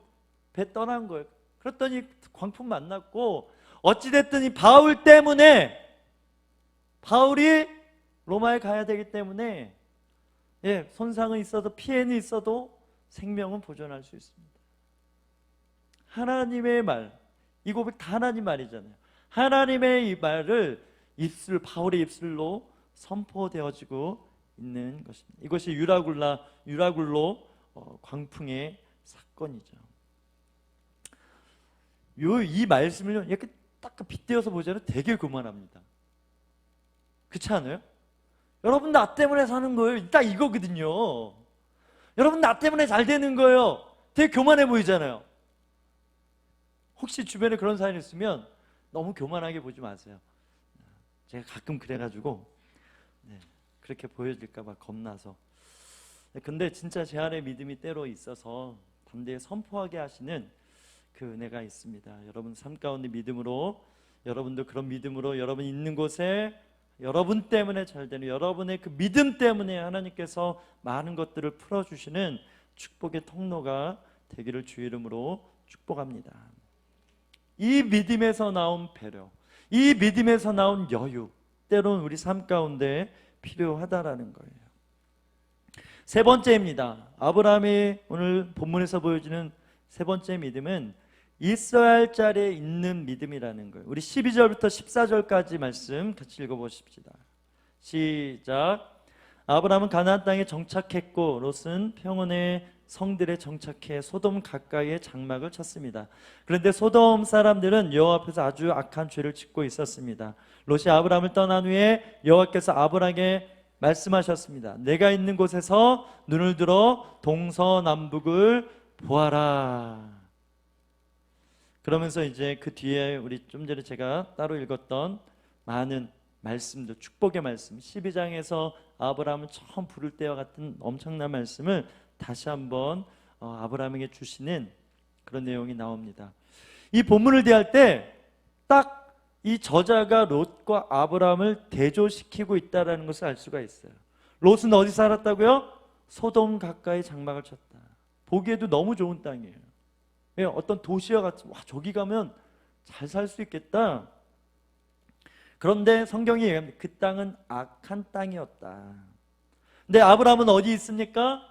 배 떠난 거예요. 그랬더니 광풍 만났고, 어찌됐든 이 바울 때문에, 바울이 로마에 가야 되기 때문에 손상은 있어도 피해는 있어도 생명은 보존할 수 있습니다. 하나님의 말, 이 고백 다 하나님 말이잖아요. 하나님의 이 말을 바울의 입술로 선포되어지고 있는 것입니다. 이것이 유라굴로 광풍의 사건이죠. 이 말씀을 이렇게 딱 빗대어서 보자면 되게 교만합니다. 그렇지 않아요? 여러분 나 때문에 사는 거예요. 딱 이거거든요. 여러분 나 때문에 잘 되는 거예요. 되게 교만해 보이잖아요. 혹시 주변에 그런 사연 있으면 너무 교만하게 보지 마세요. 제가 가끔 그래가지고 그렇게 보여질까 봐 겁나서. 근데 진짜 제 안에 믿음이 때로 있어서 담대히 선포하게 하시는 그 은혜가 있습니다. 여러분 삶 가운데 믿음으로, 여러분도 그런 믿음으로 여러분 있는 곳에 여러분 때문에 잘 되는, 여러분의 그 믿음 때문에 하나님께서 많은 것들을 풀어주시는 축복의 통로가 되기를 주 이름으로 축복합니다. 이 믿음에서 나온 배려, 이 믿음에서 나온 여유, 때로는 우리 삶 가운데 필요하다라는 거예요. 세 번째입니다. 아브라함이 오늘 본문에서 보여주는 세 번째 믿음은 있어야 할 자리에 있는 믿음이라는 거예요. 우리 12절부터 14절까지 말씀 같이 읽어보십시다. 시작. 아브라함은 가나안 땅에 정착했고 롯은 평원의 성들에 정착해 소돔 가까이에 장막을 쳤습니다. 그런데 소돔 사람들은 여호와 앞에서 아주 악한 죄를 짓고 있었습니다. 롯이 아브라함을 떠난 후에 여호와께서 아브라함에게 말씀하셨습니다. 내가 있는 곳에서 눈을 들어 동서남북을 보아라. 그러면서 이제 그 뒤에 우리 좀 전에 제가 따로 읽었던 많은 말씀들, 축복의 말씀, 12장에서 아브라함을 처음 부를 때와 같은 엄청난 말씀을 다시 한번 아브라함에게 주시는 그런 내용이 나옵니다. 이 본문을 대할 때 딱 이 저자가 롯과 아브라함을 대조시키고 있다는 것을 알 수가 있어요. 롯은 어디 살았다고요? 소돔 가까이 장막을 쳤다. 보기에도 너무 좋은 땅이에요. 어떤 도시와 같이 저기 가면 잘 살 수 있겠다. 그런데 성경이 얘기합니다. 그 땅은 악한 땅이었다. 근데 아브라함은 어디 있습니까?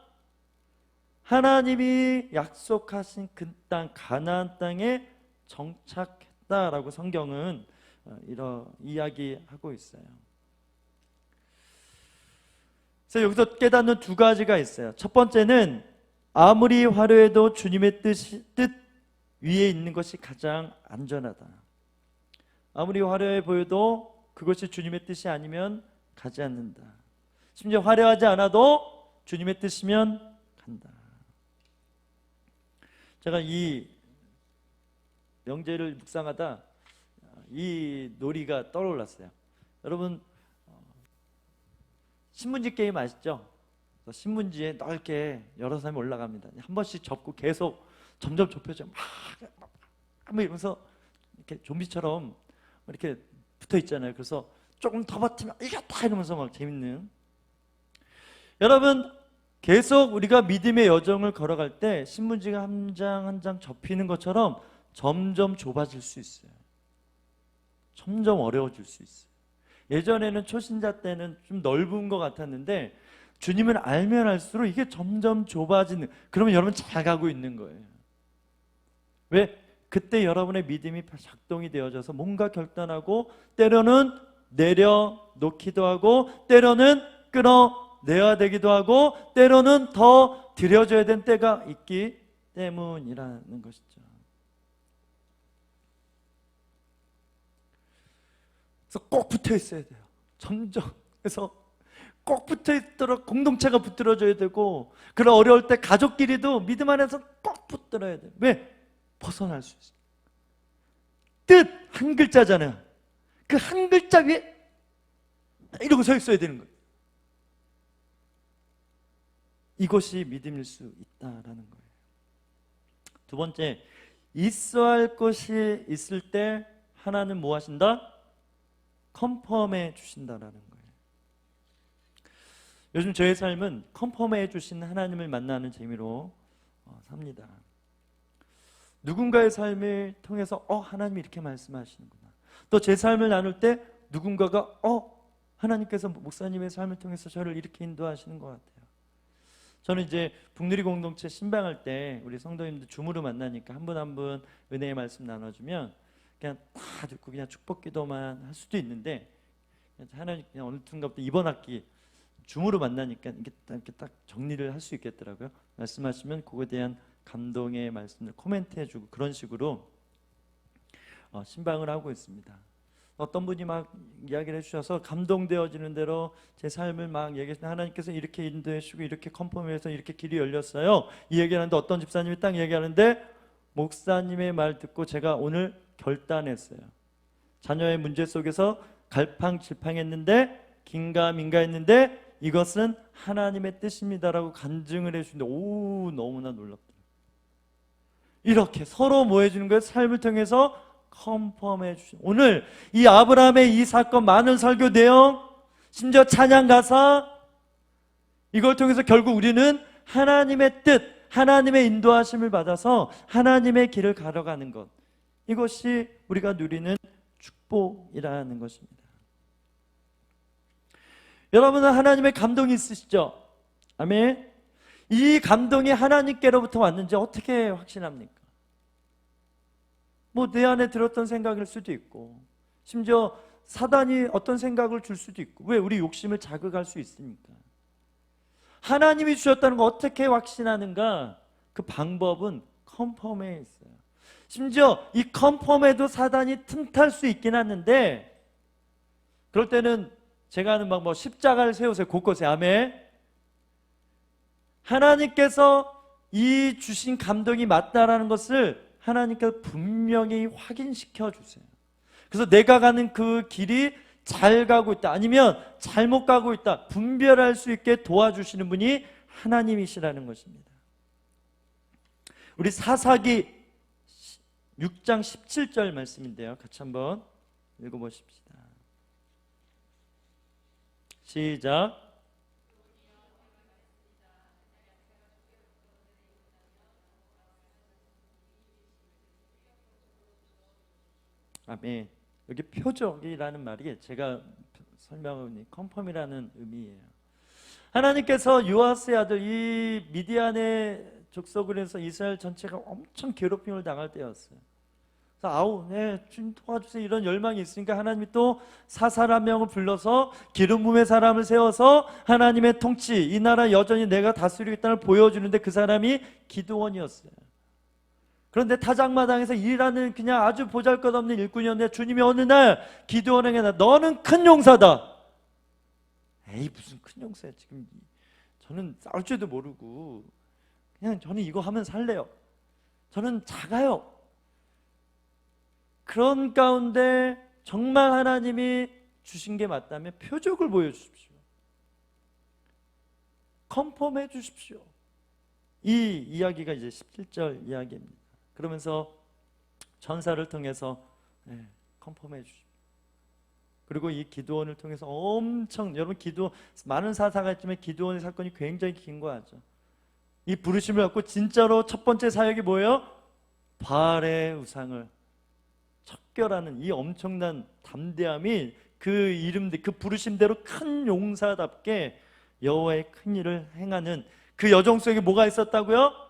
하나님이 약속하신 그 땅, 가나안 땅에 정착했다라고 성경은 이런 이야기하고 있어요. 그래서 여기서 깨닫는 두 가지가 있어요. 첫 번째는 아무리 화려해도 주님의 뜻 위에 있는 것이 가장 안전하다. 아무리 화려해 보여도 그것이 주님의 뜻이 아니면 가지 않는다. 심지어 화려하지 않아도 주님의 뜻이면 간다. 제가 이 명제를 묵상하다 이 놀이가 떠올랐어요. 여러분 신문지 게임 아시죠? 신문지에 넓게 여러 사람이 올라갑니다. 한 번씩 접고 계속 점점 좁혀져 막 이러면서 이렇게 좀비처럼 이렇게 붙어 있잖아요. 그래서 조금 더 버티면 이겼다 이러면서 막 재밌는. 여러분 계속 우리가 믿음의 여정을 걸어갈 때 신문지가 한 장 한 장 접히는 것처럼 점점 좁아질 수 있어요. 점점 어려워질 수 있어요. 예전에는 초신자 때는 좀 넓은 것 같았는데 주님을 알면 알수록 이게 점점 좁아지는, 그러면 여러분 잘 가고 있는 거예요. 왜? 그때 여러분의 믿음이 작동이 되어져서 뭔가 결단하고 때로는 내려놓기도 하고 때로는 끌어내야 되기도 하고 때로는 더 들여줘야 되는 때가 있기 때문이라는 것이죠. 그래서 꼭 붙어 있어야 돼요. 점점. 그래서 꼭 붙어 있도록 공동체가 붙들어줘야 되고, 그런 어려울 때 가족끼리도 믿음 안에서 꼭 붙들어야 돼요. 왜? 벗어날 수 있어요. 뜻 한 글자잖아요. 그 한 글자 위에 이러고 서 있어야 되는 거예요. 이것이 믿음일 수 있다라는 거예요. 두 번째, 있어야 할 것이 있을 때 하나는 뭐 하신다? 컨펌해 주신다라는 거예요. 요즘 저의 삶은 컨펌해 주신 하나님을 만나는 재미로 삽니다. 누군가의 삶을 통해서 하나님이 이렇게 말씀하시는구나. 또 제 삶을 나눌 때 누군가가 하나님께서 목사님의 삶을 통해서 저를 이렇게 인도하시는 것 같아요. 저는 이제 북누리 공동체 신방할 때 우리 성도님들 줌으로 만나니까 한 분 한 분 은혜의 말씀 나눠주면 그냥 다 듣고 그냥 축복 기도만 할 수도 있는데, 하나님 그냥 어느 순간부터 이번 학기 줌으로 만나니까 이렇게 딱 정리를 할 수 있겠더라고요. 말씀하시면 그거에 대한 감동의 말씀을 코멘트해주고 그런 식으로 신방을 하고 있습니다. 어떤 분이 막 이야기를 해주셔서 감동되어지는 대로 제 삶을 막 얘기해서 하나님께서 이렇게 인도해 주시고 이렇게 컨펌해서 이렇게 길이 열렸어요, 이 얘기하는데 어떤 집사님이 딱 얘기하는데, 목사님의 말 듣고 제가 오늘 결단했어요. 자녀의 문제 속에서 갈팡질팡했는데 긴가민가했는데 이것은 하나님의 뜻입니다라고 간증을 해주는데, 오, 너무나 놀랍더라고요. 이렇게 서로 뭐 해주는 거예요? 삶을 통해서 컨펌해 주신, 오늘 이 아브라함의 이 사건, 많은 설교 내용, 심지어 찬양 가사, 이걸 통해서 결국 우리는 하나님의 뜻, 하나님의 인도하심을 받아서 하나님의 길을 걸어가는 것, 이것이 우리가 누리는 축복이라는 것입니다. 여러분은 하나님의 감동이 있으시죠? 아멘. 이 감동이 하나님께로부터 왔는지 어떻게 확신합니까? 뭐 내 안에 들었던 생각일 수도 있고, 심지어 사단이 어떤 생각을 줄 수도 있고, 왜 우리 욕심을 자극할 수 있으니까. 하나님이 주셨다는 거 어떻게 확신하는가? 그 방법은 컨펌에 있어요. 심지어 이 컨펌에도 사단이 틈탈 수 있긴 하는데, 그럴 때는 제가 하는 방법, 십자가를 세우세요, 곳곳에. 아멘. 하나님께서 이 주신 감동이 맞다라는 것을 하나님께서 분명히 확인시켜 주세요. 그래서 내가 가는 그 길이 잘 가고 있다, 아니면 잘못 가고 있다, 분별할 수 있게 도와주시는 분이 하나님이시라는 것입니다. 우리 사사기 6장 17절 말씀인데요, 같이 한번 읽어보십시다. 시작. 아멘. 여기 표적이라는 말이 제가 설명하니 컨펌이라는 의미예요. 하나님께서 요아스의 아들 이 미디안의 족속을 해서 이스라엘 전체가 엄청 괴롭힘을 당할 때였어요. 그래서 아우, 네, 주님 도와주세요, 이런 열망이 있으니까 하나님이 또 사살 한 명을 불러서 기름 부음의 사람을 세워서 하나님의 통치, 이 나라 여전히 내가 다스리겠다는 걸 보여주는데, 그 사람이 기드온이었어요. 그런데 타작마당에서 일하는 그냥 아주 보잘것없는 일꾼이었는데, 주님이 어느 날 기드온에게 너는 큰 용사다. 에이, 무슨 큰 용사야, 지금 저는 싸울 줄도 모르고 그냥 저는 이거 하면 살래요, 저는 작아요. 그런 가운데 정말 하나님이 주신 게 맞다면 표적을 보여주십시오, 컨펌해 주십시오. 이 이야기가 이제 17절 이야기입니다. 그러면서 전사를 통해서 컨펌해 주십시오. 그리고 이 기드온을 통해서 엄청, 여러분 기드온, 많은 사사가 있지만 기드온의 사건이 굉장히 긴 거 아죠. 이 부르심을 갖고 진짜로 첫 번째 사역이 뭐예요? 바알의 우상을 척결하는 이 엄청난 담대함이, 그 이름대, 그 부르심대로 큰 용사답게 여호와의 큰 일을 행하는 그 여정 속에 뭐가 있었다고요?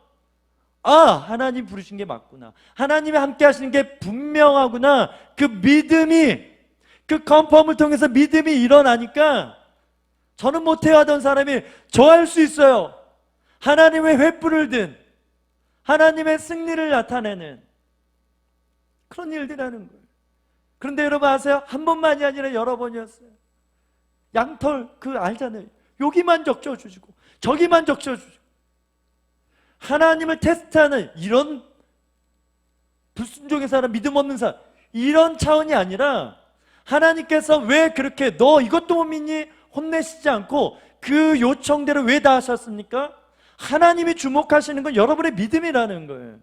아, 하나님 부르신 게 맞구나, 하나님이 함께 하시는 게 분명하구나. 그 믿음이, 그 컨펌을 통해서 믿음이 일어나니까 저는 못해야 하던 사람이 저 할 수 있어요. 하나님의 횃불을 든, 하나님의 승리를 나타내는 그런 일들이라는 거예요. 그런데 여러분 아세요? 한 번만이 아니라 여러 번이었어요. 양털 그 알잖아요. 여기만 적셔주시고 저기만 적셔주시고, 하나님을 테스트하는 이런 불순종의 사람, 믿음 없는 사람, 이런 차원이 아니라, 하나님께서 왜 그렇게 너 이것도 못 믿니? 혼내시지 않고 그 요청대로 왜 다 하셨습니까? 하나님이 주목하시는 건 여러분의 믿음이라는 거예요.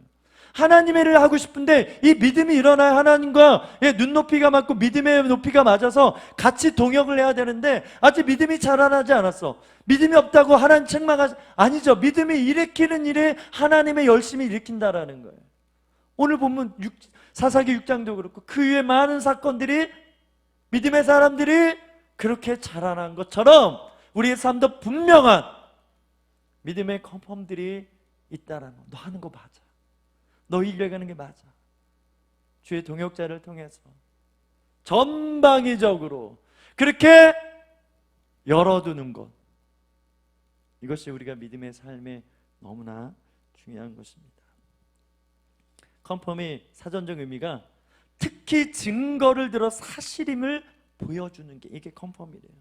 하나님의 일을 하고 싶은데 이 믿음이 일어나야 하나님과 눈높이가 맞고 믿음의 높이가 맞아서 같이 동역을 해야 되는데, 아직 믿음이 자라나지 않았어. 믿음이 없다고 하나님 책망하지, 아니죠. 믿음이 일으키는 일에 하나님의 열심히 일으킨다라는 거예요. 오늘 보면 사사기 6장도 그렇고 그 위에 많은 사건들이, 믿음의 사람들이 그렇게 자라난 것처럼 우리의 삶도 분명한 믿음의 컨펌들이 있다라는 거. 너 하는 거 맞아. 너 이겨가는 게 맞아. 주의 동역자를 통해서 전방위적으로 그렇게 열어두는 것, 이것이 우리가 믿음의 삶에 너무나 중요한 것입니다. 컨펌의 사전적 의미가 특히 증거를 들어 사실임을 보여주는 게, 이게 컨펌이래요.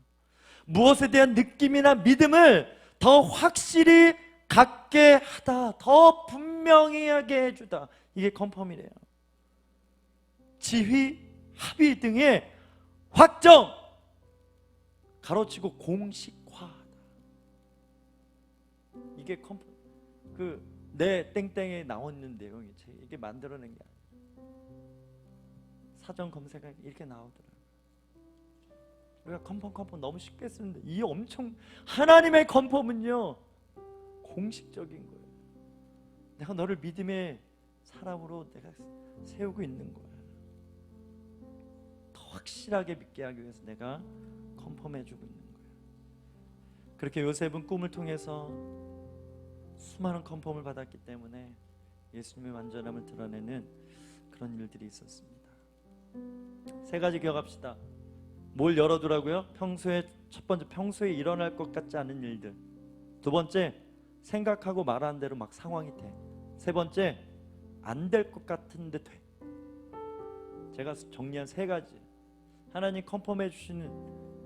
무엇에 대한 느낌이나 믿음을 더 확실히 갖게 하다, 더 분명히 하게 해주다, 이게 컨펌이래요. 지휘, 합의 등의 확정, 가로치고 공식화하다, 이게 컨펌. 내 땡땡에 나와 있는 내용이 이게 만들어낸 게 아니에요. 사전 검색하면 이렇게 나오더라고요. 우리가 컨펌 너무 쉽게 쓰는데, 이 엄청 하나님의 컨펌은요 공식적인 거예요. 내가 너를 믿음의 사람으로 내가 세우고 있는 거야. 더 확실하게 믿게 하기 위해서 내가 컨펌해주고 있는 거예요. 그렇게 요셉은 꿈을 통해서 수많은 컨펌을 받았기 때문에 예수님의 완전함을 드러내는 그런 일들이 있었습니다. 세 가지 기억합시다. 뭘 열어두라고요? 첫 번째, 평소에 일어날 것 같지 않은 일들. 두 번째, 생각하고 말하는 대로 막 상황이 돼. 세 번째, 안 될 것 같은데 돼. 제가 정리한 세 가지, 하나님 컨펌해 주시는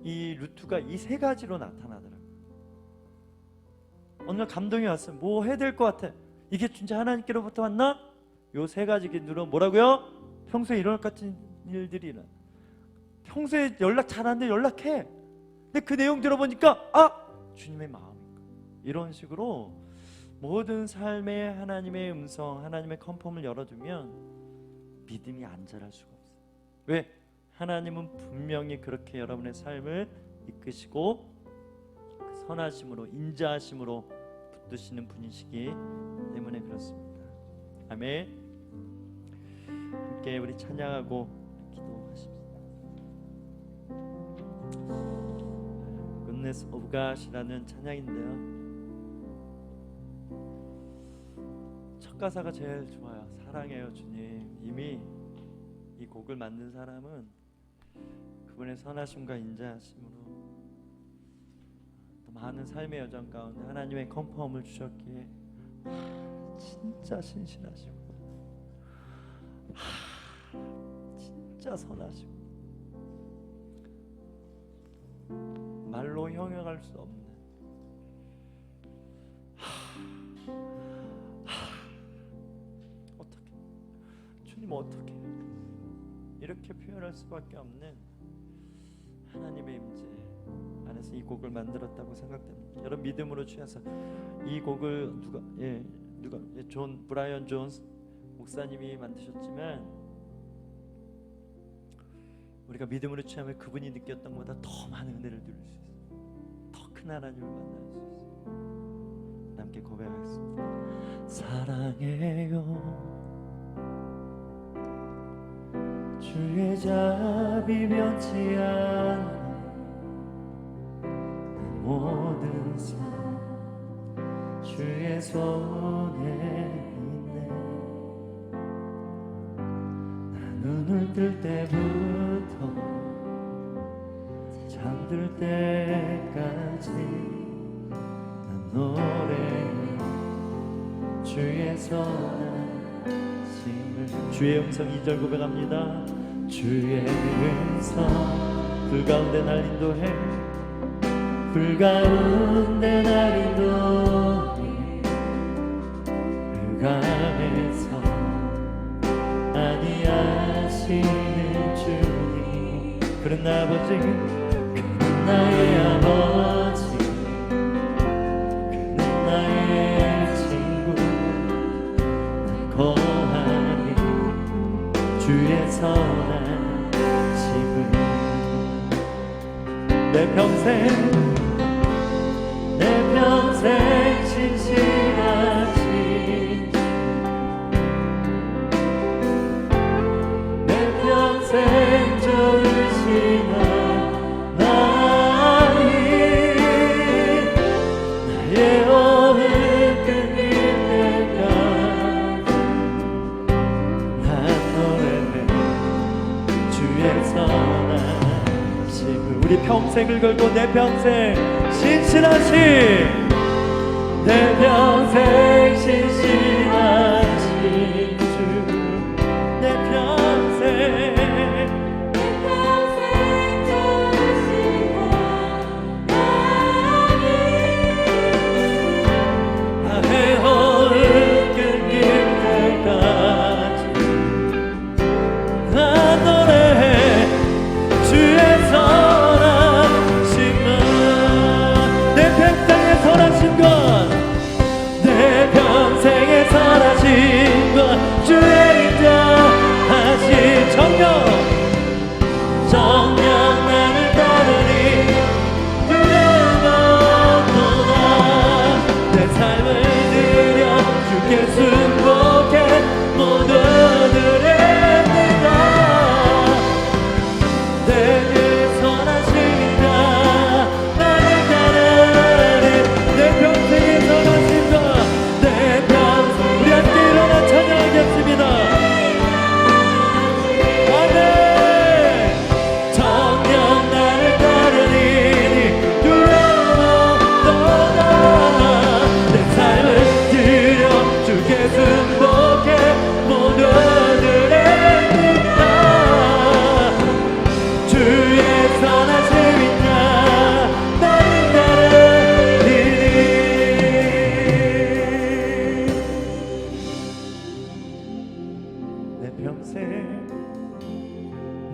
이 루트가 이 세 가지로 나타나더라고요. 어느 날 감동이 왔어요. 뭐 해야 될 것 같아. 이게 진짜 하나님께로부터 왔나? 요 세 가지 기준으로 뭐라고요? 평소에 일어날 것 같은 일들이 일어나. 평소에 연락 잘하는데 연락해. 근데 그 내용 들어보니까 주님의 마음인가. 이런 식으로 모든 삶에 하나님의 음성, 하나님의 컨펌을 열어두면 믿음이 안 자랄 수가 없어요. 왜? 하나님은 분명히 그렇게 여러분의 삶을 이끄시고 선하심으로, 인자하심으로 붙드시는 분이시기 때문에 그렇습니다. 아멘. 함께 우리 찬양하고 기도하십시다. Goodness of God이라는 찬양인데요, 첫 가사가 제일 좋아요. 사랑해요 주님. 이미 이 곡을 만든 사람은 그분의 선하심과 인자하심으로 많은 삶의 여정 가운데 하나님의 컨펌을 주셨기에 진짜 신실하시고 진짜 선하시고 말로 형용할 수 없는 어떻게 주님 어떻게 이렇게 표현할 수밖에 없는 하나님의 임재 안에서 이 곡을 만들었다고 생각됩니다. 여러분 믿음으로 취해서 이 곡을 존 브라이언 존스 목사님이 만드셨지만 우리가 믿음으로 취하면 그분이 느꼈던 것보다 더 많은 은혜를 누릴 수 있어요. 더 큰 하나님을 만날 수 있어요. 함께 고백하겠습니다. 사랑해요 주의 자비 변치 않는 모든 삶 주의 손에 있네. 나 눈을 뜰 때부터 잠들 때까지 난 노래해 주의 선하심을. 주의 음성 2절 고백합니다. 주의 음성 불 가운데 날 인도해 불 가운데 날 인도해 불감에서 아니하시는 주님. 그런 나 아버지 그런 나의 아버지 그런 나의 친구 날 거하니 주의 선하심을. 내 평생 신실하신 내 평생 좋으시나 나의 평생을 걸고 내 평생 신실하신 내 평생 신실하신 주 내 평생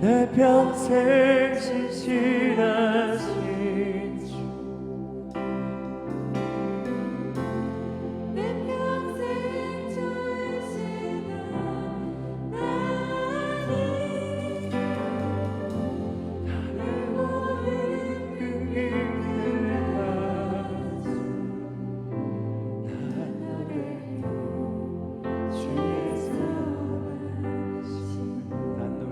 내 평생 신실하신 주 내 평생 주시는 하나님 나를 모든 그 힘을 가져 난 노래 주의 선하심 난 노래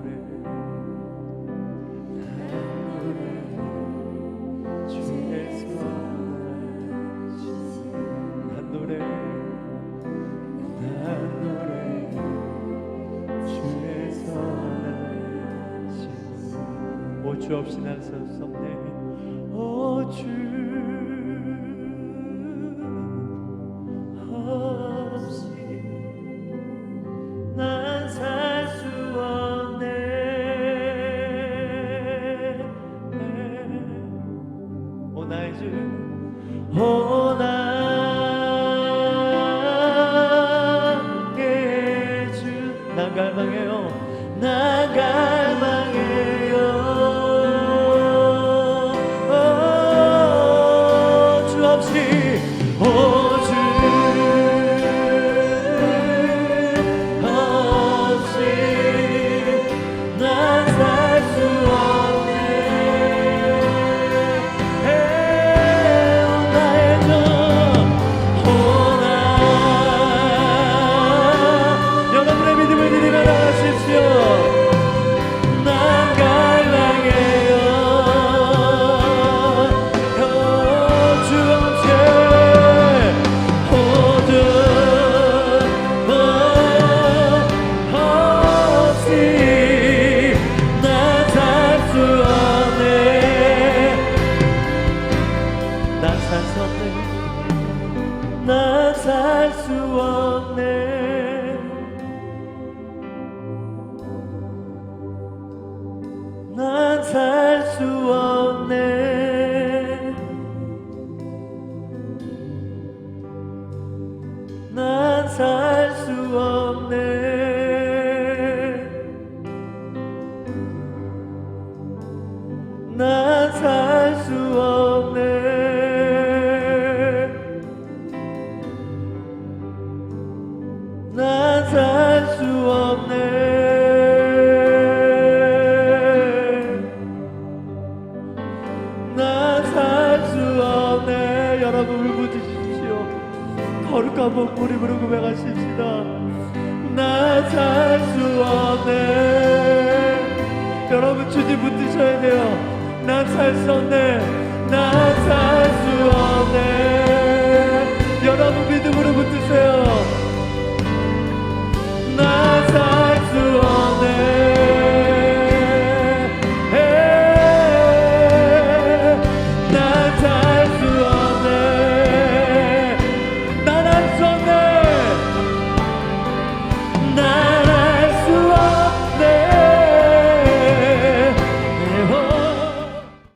주 없이 난 설 수 없네. 오 주 없이 난 살 수 없네. 오 나의 주, 오 나의 주, 난 갈망해요. 난 갈망해요. 난 살 수 없네. 난 살 수 없네. 난 살 수 없네. 난 살 수 없네. 난 살 수 없네. 난 살 수 없네. 여러분 울부짖으십시오. 거룩한 목소리 부르고 고백하십시다. 난 살 수 없네. 여러분 주님 붙드셔야 돼요. 난 살 수 없네. 난 살 수 없네. 여러분 믿음으로 붙드세요. 난 살 수 없네. 나